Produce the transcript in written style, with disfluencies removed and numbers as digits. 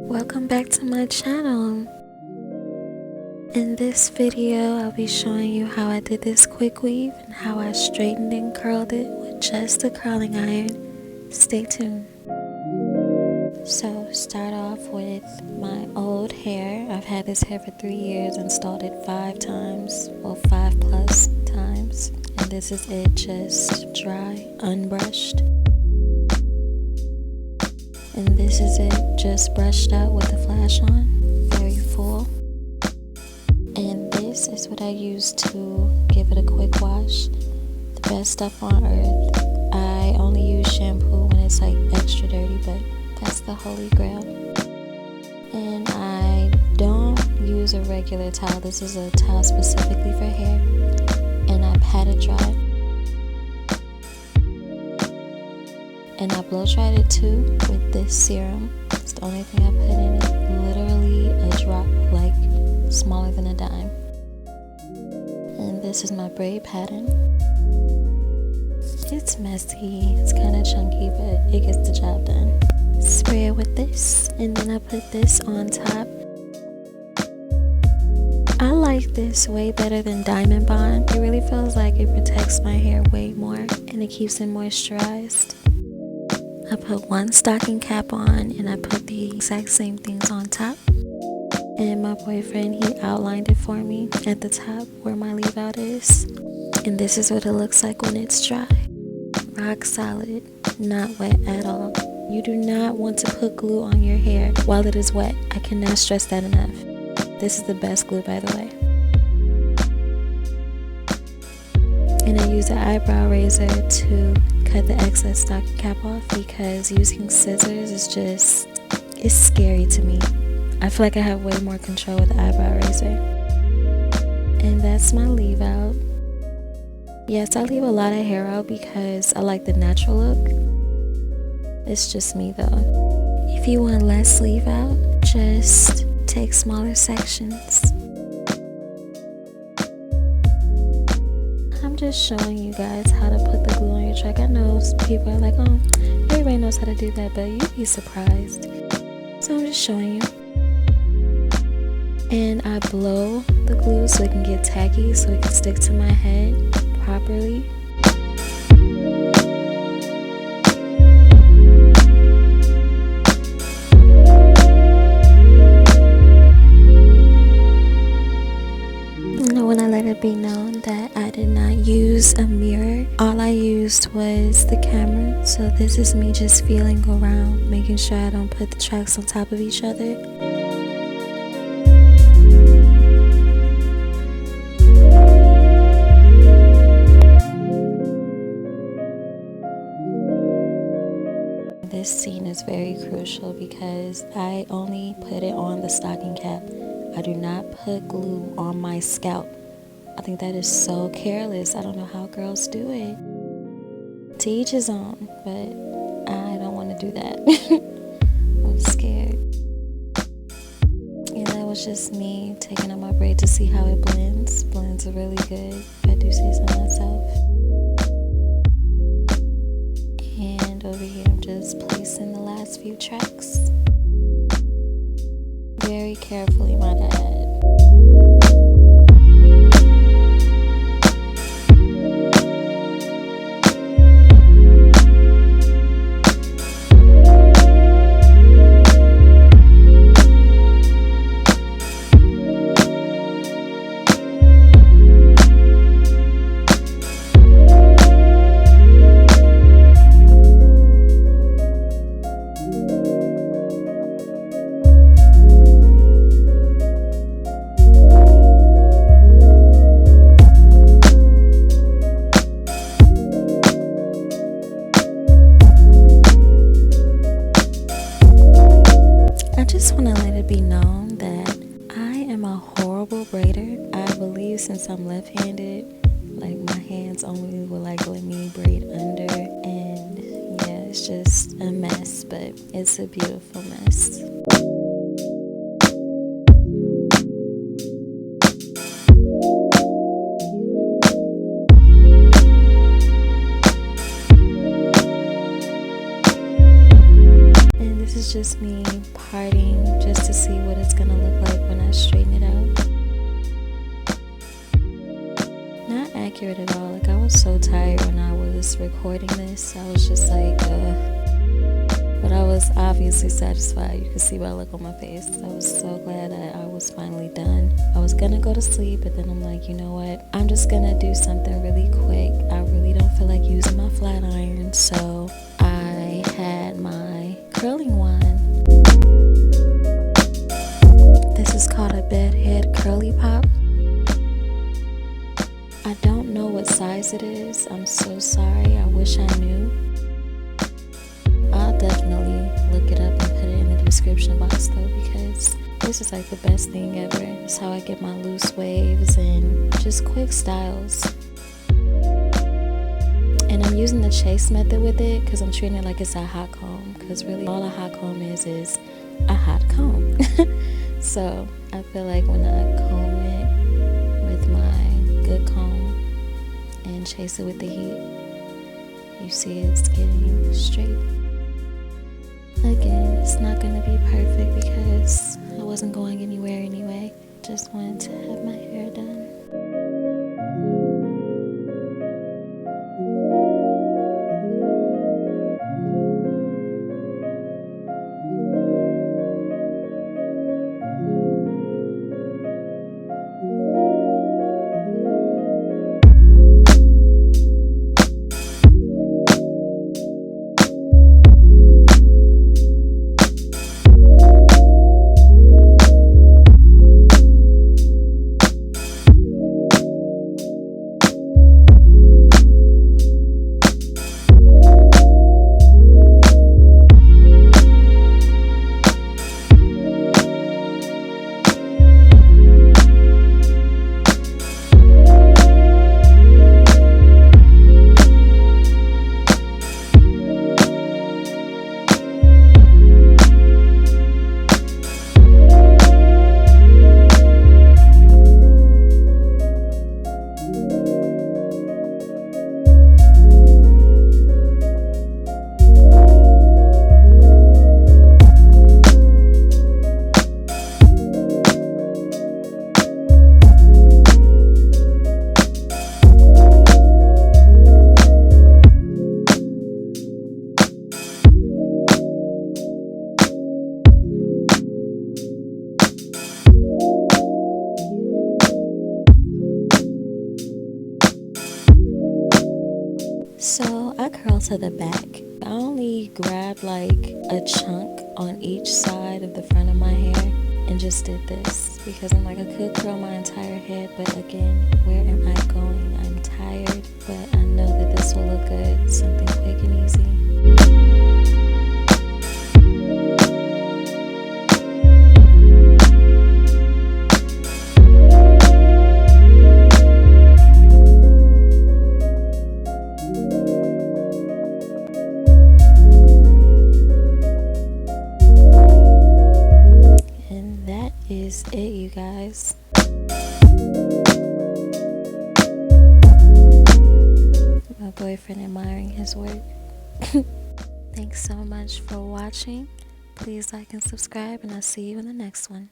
Welcome back to my channel. In this video, I'll be showing you how I did this quick weave and how I straightened and curled it with just a curling iron. Stay tuned. So start off with my old hair. I've had this hair for 3 years, installed it 5 times, well 5+ times. And this is it, just dry, unbrushed. And this is it, just brushed out with the flash on, very full. And this is what I use to give it a quick wash. The best stuff on earth. I only use shampoo when it's like extra dirty, but that's the holy grail. And I don't use a regular towel. This is a towel specifically for hair. And I pat it dry. And I blow dried it too with this serum. It's the only thing I put in it. Literally a drop, like smaller than a dime. And this is my braid pattern. It's messy, it's kind of chunky, but it gets the job done. Spray it with this, and then I put this on top. I like this way better than Diamond Bond. It really feels like it protects my hair way more, and it keeps it moisturized. I put one stocking cap on, and I put the exact same things on top. And my boyfriend, he outlined it for me at the top where my leave out is. And this is what it looks like when it's dry. Rock solid, not wet at all. You do not want to put glue on your hair while it is wet. I cannot stress that enough. This is the best glue, by the way. And I use an eyebrow razor to cut the excess stocking cap off, because using scissors is just, it's scary to me. I feel like I have way more control with the eyebrow razor. And that's my leave out. Yes, I leave a lot of hair out because I like the natural look. It's just me though. If you want less leave out, just take smaller sections. I'm just showing you guys how to put the glue on your track. I know people are like, oh, everybody knows how to do that, but you'd be surprised. So I'm just showing you. And I blow the glue so it can get tacky, so it can stick to my head properly. When I let it be known that I did not use a mirror, all I used was the camera. So this is me just feeling around, making sure I don't put the tracks on top of each other. This scene is very crucial because I only put it on the stocking cap. I do not put glue on my scalp. I think that is so careless. I don't know how girls do it. To each his own, but I don't want to do that. I'm scared. And that was just me taking out my braid to see how it blends. Blends really good, if I do say so myself. And over here I'm just placing the last few tracks. Very carefully, my dad. Since I'm left-handed, like my hands only will like let me braid under, and yeah, it's just a mess, but it's a beautiful mess. And this is just me parting gonna look like when I straighten it out. Not accurate at all. Like, I was so tired when I was recording this. I was just like, but I was obviously satisfied. You could see by the look on my face. I was so glad that I was finally done. I was gonna go to sleep, but then I'm like, you know what? I'm just gonna do something really quick. I really don't feel like using my flat iron, so I had my curling wand. This is called a bedhead curly pop. I don't know what size it is. I'm so sorry. I wish I knew. I'll definitely look it up and put it in the description box though, because this is like the best thing ever. It's how I get my loose waves and just quick styles. And I'm using the chase method with it because I'm treating it like it's a hot comb, because really all a hot comb is a hot comb. So I feel like when I comb it with my good comb and chase it with the heat, you see it's getting straight. Again, it's not going to be perfect because I wasn't going anywhere anyway. Just wanted to have my hair done. So I curl to the back. I only grabbed like a chunk on each side of the front of my hair and just did this because I'm like, I could curl my entire head, but again, where am I going? I'm tired, but I know that this will look good, something quick and easy. Is it, you guys. My boyfriend admiring his work. Thanks so much for watching. Please like and subscribe, and I'll see you in the next one.